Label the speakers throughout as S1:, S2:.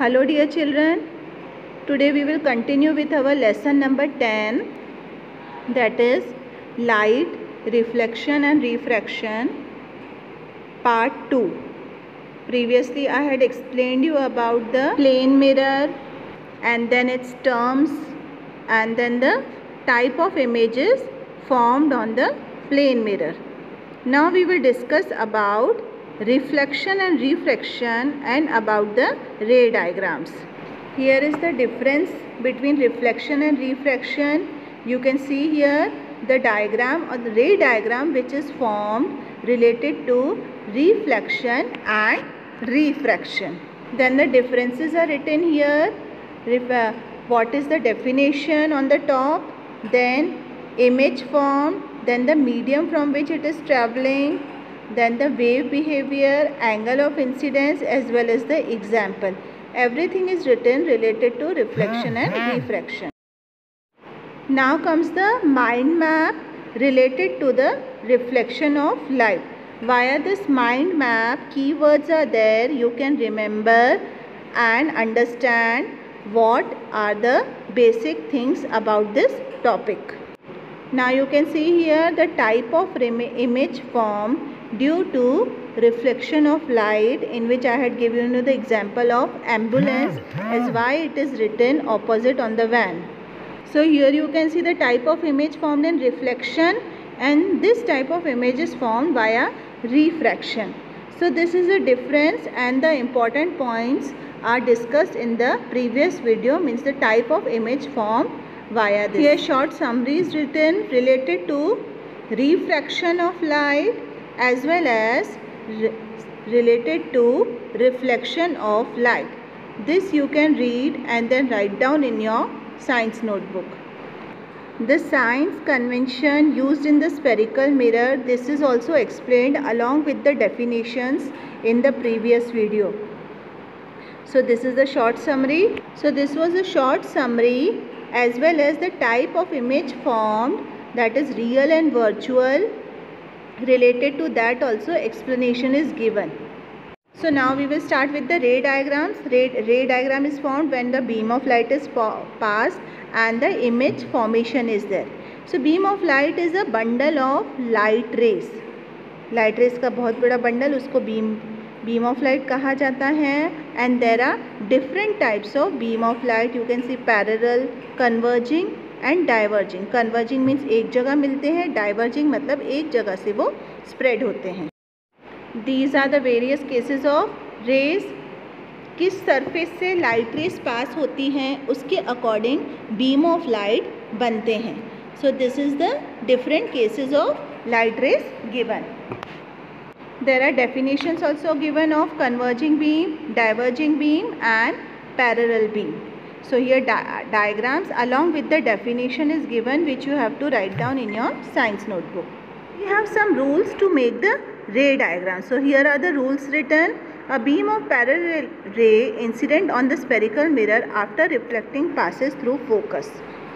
S1: Hello dear children, today we will continue with our lesson number 10, that is light, reflection and refraction part 2. Previously I had explained you about the plane mirror and then its terms and then the type of images formed on the plane mirror. Now we will discuss about reflection and refraction and about the ray diagrams. Here is the difference between reflection and refraction. You can see here the diagram or the ray diagram which is formed related to reflection and refraction. Then the differences are written here. What is the definition on the top, then image formed, then the medium from which it is traveling, then the wave behavior, angle of incidence as well as the example. Everything is written related to reflection and refraction. Now comes the mind map related to the reflection of light. Via this mind map, keywords are there. You can remember and understand what are the basic things about this topic. Now you can see here the type of image formed due to reflection of light, in which I had given you the example of ambulance as why it is written opposite on the van. So here you can see the type of image formed in reflection, and this type of image is formed via refraction. So this is the difference, and the important points are discussed in the previous video, means the type of image formed via this. Here short summary is written related to refraction of light as well as related to reflection of light. This you can read and then write down in your science notebook. The science convention used in the spherical mirror, this is also explained along with the definitions in the previous video. So this is the short summary. So this was a short summary as well as the type of image formed, that is real and virtual. Related to that also explanation is given. So now we will start with the ray diagrams. Ray diagram is formed when the beam of light is passed and the image formation is there. So beam of light is a bundle of light rays. Light rays का बहुत बड़ा bundle, उसको beam of light कहा जाता है. And there are different types of beam of light. You can see parallel, converging and diverging. Converging means एक जगह मिलते हैं, diverging मतलब एक जगह से वो spread होते हैं. These are the various cases of rays. किस surface से light rays pass होती हैं उसके according beam of light बनते हैं. So this is the different cases of light rays given. There are definitions also given of converging beam, diverging beam and parallel beam. So here diagrams along with the definition is given, which you have to write down in your science notebook. We have some rules to make the ray diagram. So here are the rules written. A beam of parallel ray incident on the spherical mirror after reflecting passes through focus.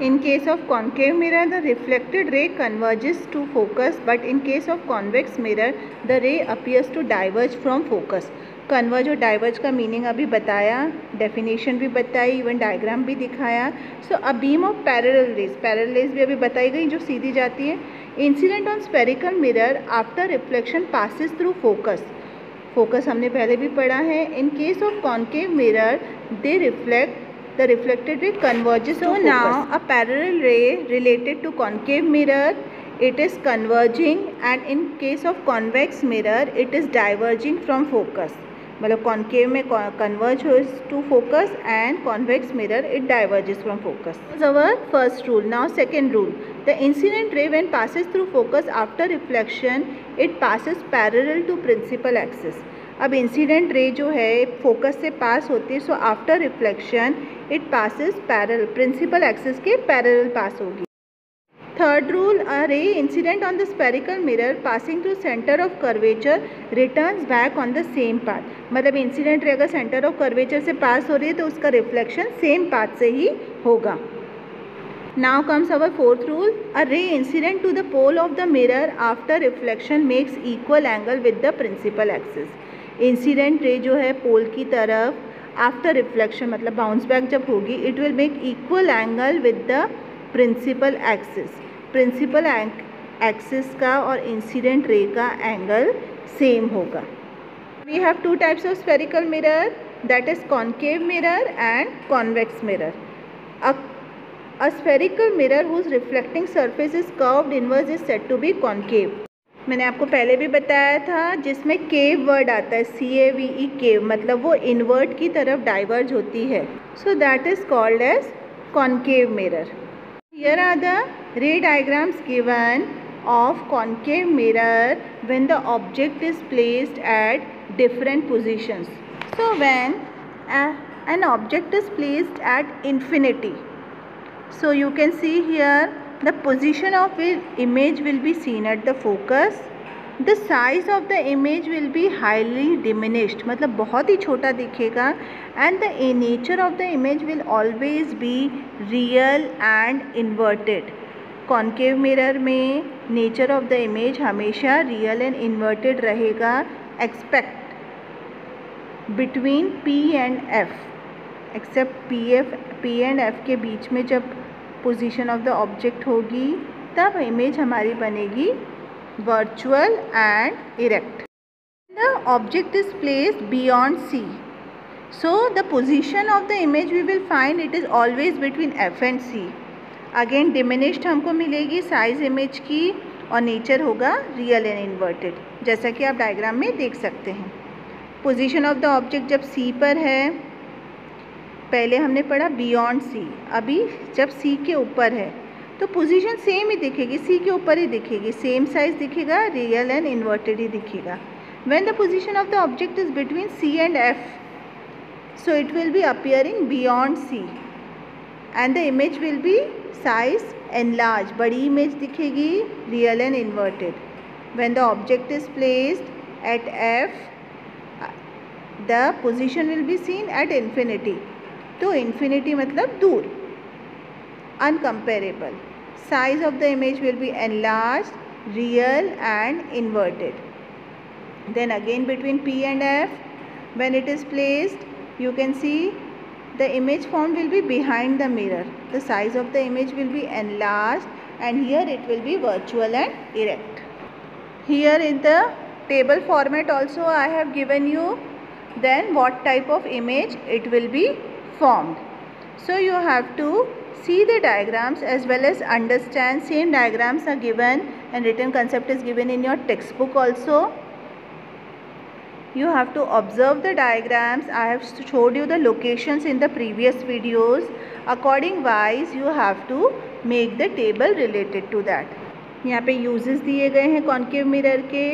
S1: In case of concave mirror, the reflected ray converges to focus, but in case of convex mirror, the ray appears to diverge from focus. Converge और diverge का meaning अभी बताया, definition भी बताई, even diagram भी दिखाया. So a beam of parallel rays भी अभी बताई गई जो सीधी जाती है. Incident on spherical mirror after reflection passes through focus हमने पहले भी पढ़ा है. In case of concave mirror they reflect, the reflected ray converges to focus. So now a parallel ray related to concave mirror, it is converging, and in case of convex mirror it is diverging from focus. मतलब concave में converge to focus and convex mirror it diverges from focus. This is our first rule. Now second rule, the incident ray when passes through focus after reflection it passes parallel to principal axis. अब incident ray जो है focus से pass होती है, so after reflection it passes parallel, principal axis के parallel pass होगी. Third rule, a ray incident on the spherical mirror passing through centre of curvature returns back on the same path. मतलब incident ray अगर centre of curvature से पास हो रही है तो उसका रिफ्लेक्शन सेम पाथ से ही होगा. Now comes our fourth rule. A ray incident to the pole of the mirror after reflection makes equal angle with the principal axis. Incident ray जो है पोल की तरफ आफ्टर रिफ्लेक्शन मतलब bounce back जब होगी, it will make equal angle with the principal axis. Principal axis का और incident ray का एंगल सेम होगा। We have two types of spherical mirror, that is concave mirror and convex mirror. A spherical mirror whose reflecting surface is curved inwards is said to be concave. मैंने आपको पहले भी बताया था, जिसमें केव word आता है, CAVE केव, मतलब वो इनवर्ट की तरफ डाइवर्ज होती है, so that is called as concave mirror. Here are the ray diagrams given of concave mirror when the object is placed at different positions. So when an object is placed at infinity, so you can see here the position of image will be seen at the focus. The size of the image will be highly diminished, मतलब बहुत ही छोटा दिखेगा, and the nature of the image will always be real and inverted. Concave mirror में nature of the image हमेशा real and inverted रहेगा, expect between P and F, except P and F के बीच में जब पोजीशन ऑफ द ऑब्जेक्ट होगी तब image हमारी बनेगी virtual and erect. The object is placed beyond C, so the position of the image we will find it is always between F and C. Again diminished हमको मिलेगी size image की और nature होगा real and inverted, जैसा कि आप diagram में देख सकते हैं. पोजीशन ऑफ द ऑब्जेक्ट जब C पर है, पहले हमने पढ़ा बियॉन्ड C, अभी जब C के ऊपर है तो पोजीशन सेम ही दिखेगी, C के ऊपर ही दिखेगी, सेम साइज दिखेगा, रियल एंड इन्वर्टेड ही दिखेगा. When the position of the object is between C and F, so it will be appearing beyond C and the image will be size enlarged, बड़ी image दिखेगी, real and inverted. when the object is placed at F, the position will be seen at infinity. तो infinity मतलब दूर, uncomparable. size of the image will be enlarged, real and inverted. then again between P and F, when it is placed, you can see the image formed will be behind the mirror. The size of the image will be enlarged and here it will be virtual and erect. Here in the table format also I have given you then what type of image it will be formed. So you have to see the diagrams as well as understand. Same diagrams are given and written concept is given in your textbook also. You have to observe the diagrams. I have showed you the locations in the previous videos. According wise you have to make the table related to that. यहाँ पे uses दिए गए हैं concave mirror के.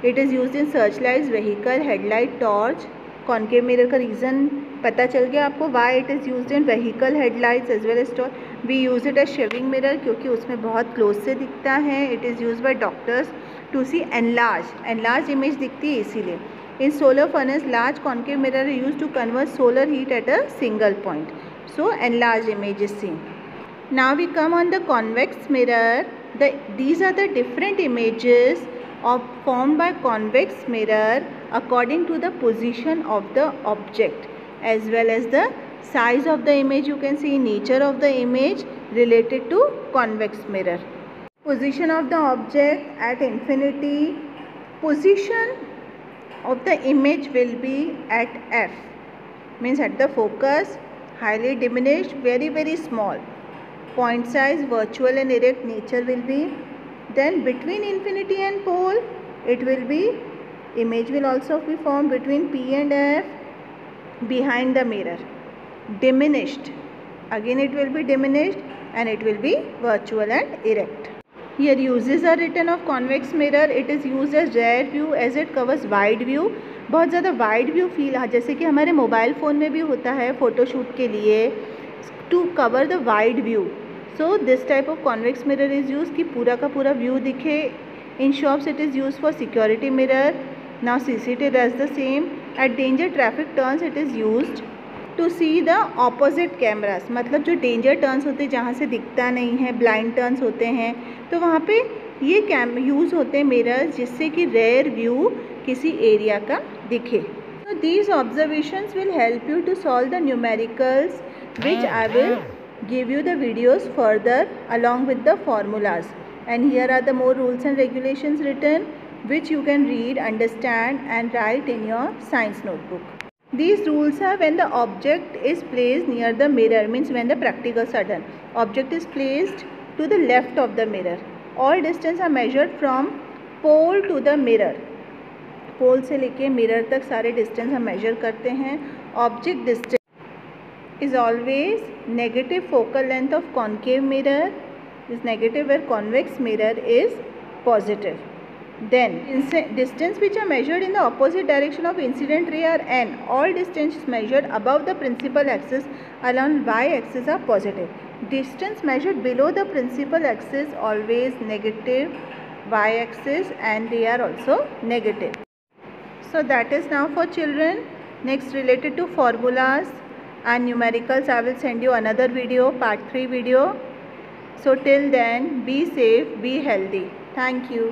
S1: It is used in searchlights, vehicle, headlight, torch. Concave mirror का reason पता चल गया आपको, why it is used in vehicle, headlights as well as torch. We use it as shaving mirror क्योंकि उसमें बहुत close से दिखता है. It is used by doctors to see enlarged image दिखती है इसीलिए. In solar furnace, large concave mirror are used to convert solar heat at a single point. So enlarged image is seen. Now we come on the convex mirror. These are the different images formed by convex mirror according to the position of the object as well as the size of the image. You can see nature of the image related to convex mirror. Position of the object at infinity. Position of the image will be at F, means at the focus, highly diminished, very small. Point size, virtual and erect nature will be. Then between infinity and pole, it will be, image will also be formed between P and F, behind the mirror. Diminished, again it will be diminished and it will be virtual and erect. Here uses are written of convex mirror. It is used as rear view as it covers wide view. बहुत ज़्यादा wide view feel, जैसे कि हमारे mobile phone में भी होता है photoshoot के लिए, to cover the wide view. So this type of convex mirror is use कि पूरा का पूरा व्यू दिखे. In shops it is use for security mirror. Now CCTV does the same. At danger traffic turns it is used to see the opposite cameras. मतलब जो danger turns होते हैं जहाँ से दिखता नहीं है, ब्लाइंड टर्न्स होते हैं, तो वहाँ पे ये यूज़ होते हैं मिरर्स जिससे कि रेयर व्यू किसी एरिया का दिखे. So these observations will help you to solve the numericals, which I will give you the videos further along with the formulas. And here are the more rules and regulations written, which you can read, understand and write in your science notebook. These rules are when the object is placed near the mirror, means when the practicals are done. Object is placed to the left of the mirror. All distance are measured from pole to the mirror. पोल से लेके mirror तक सारे distance हम measure करते हैं. Object distance is always negative focal length of concave mirror is negative where convex mirror is positive. Then distance which are measured in the opposite direction of incident ray are n. All distance measured above the principal axis along y axis are positive. Distance measured below the principal axis always negative, y axis, and they are also negative. So that is now for children. Next, related to formulas and numericals, I will send you another video, part 3 video. So till then, be safe, be healthy. Thank you.